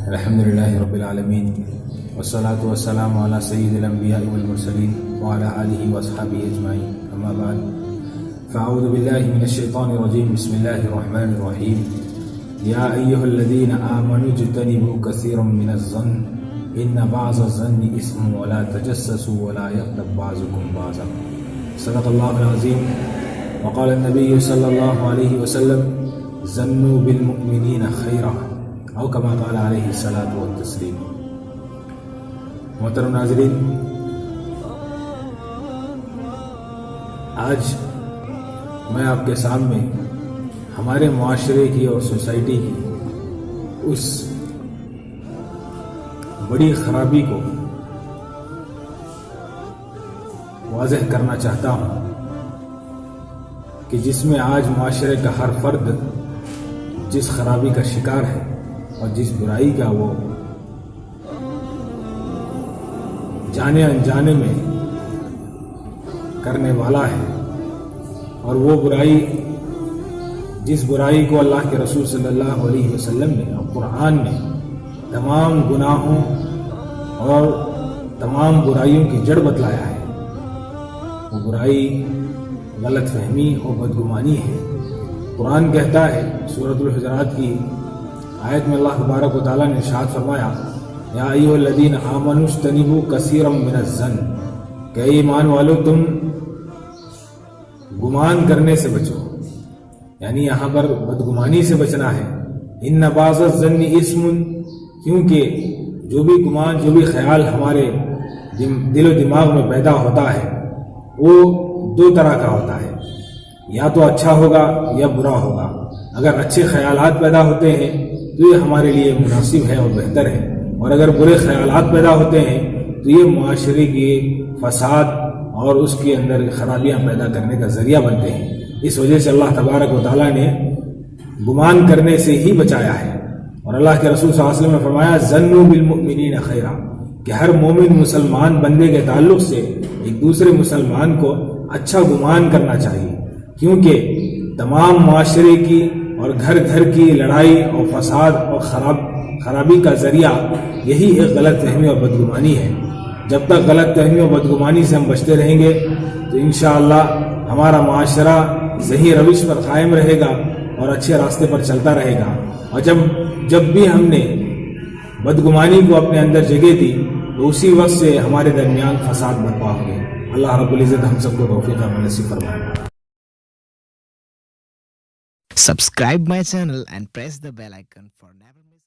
الحمد لله رب العالمين والصلاة والسلام على سيد الأنبياء والمرسلين وعلى آله وأصحابه أجمعين أما بعد فأعوذ بالله من الشيطان الرجيم بسم الله الرحمن الرحيم يا أيها الذين آمنوا اجتنبوا كثيرا من الظن إن بعض الظن إثم ولا تجسسوا ولا يغتب بعضكم بعضا صدق الله العظيم وقال النبي صلى الله عليه وسلم ظنوا بالمؤمنين خيرا او کما قال علیہ الصلاۃ والتسلیم۔ محترم ناظرین، آج میں آپ کے سامنے ہمارے معاشرے کی اور سوسائٹی کی اس بڑی خرابی کو واضح کرنا چاہتا ہوں کہ جس میں آج معاشرے کا ہر فرد جس خرابی کا شکار ہے اور جس برائی کا وہ جانے انجانے میں کرنے والا ہے، اور وہ برائی جس برائی کو اللہ کے رسول صلی اللہ علیہ وسلم نے اور قرآن نے تمام گناہوں اور تمام برائیوں کی جڑ بتلایا ہے، وہ برائی غلط فہمی اور بدگمانی ہے۔ قرآن کہتا ہے سورۃ الحجرات کی آیت میں اللہ تبارک و تعالیٰ نے ارشاد فرمایا یا ایھا الذین آمنوا اجتنبوا کثیرا من الظن، کہ ایمان والو تم گمان کرنے سے بچو، یعنی یہاں پر بدگمانی سے بچنا ہے۔ ان بعض الظن اثم، کیونکہ جو بھی گمان جو بھی خیال ہمارے دل و دماغ میں پیدا ہوتا ہے وہ دو طرح کا ہوتا ہے، یا تو اچھا ہوگا یا برا ہوگا۔ اگر اچھے خیالات پیدا ہوتے ہیں تو یہ ہمارے لیے مناسب ہے اور بہتر ہے، اور اگر برے خیالات پیدا ہوتے ہیں تو یہ معاشرے کی فساد اور اس کے اندر خرابیاں پیدا کرنے کا ذریعہ بنتے ہیں۔ اس وجہ سے اللہ تبارک و تعالیٰ نے گمان کرنے سے ہی بچایا ہے، اور اللہ کے رسول صلی اللہ علیہ وسلم نے فرمایا ظنوا بالمؤمنین خیرا، کہ ہر مومن مسلمان بندے کے تعلق سے ایک دوسرے مسلمان کو اچھا گمان کرنا چاہیے، کیونکہ تمام معاشرے کی اور گھر گھر کی لڑائی اور فساد اور خرابی کا ذریعہ یہی ایک غلط فہمی اور بدگمانی ہے۔ جب تک غلط فہمی اور بدگمانی سے ہم بچتے رہیں گے تو انشاءاللہ ہمارا معاشرہ صحیح روش پر قائم رہے گا اور اچھے راستے پر چلتا رہے گا، اور جب بھی ہم نے بدگمانی کو اپنے اندر جگہ دی تو اسی وقت سے ہمارے درمیان فساد برپا ہو گئے۔ اللہ رب العزت ہم سب کو توفیق عمل نصیب فرمائے۔ Subscribe my channel and press the bell icon for never miss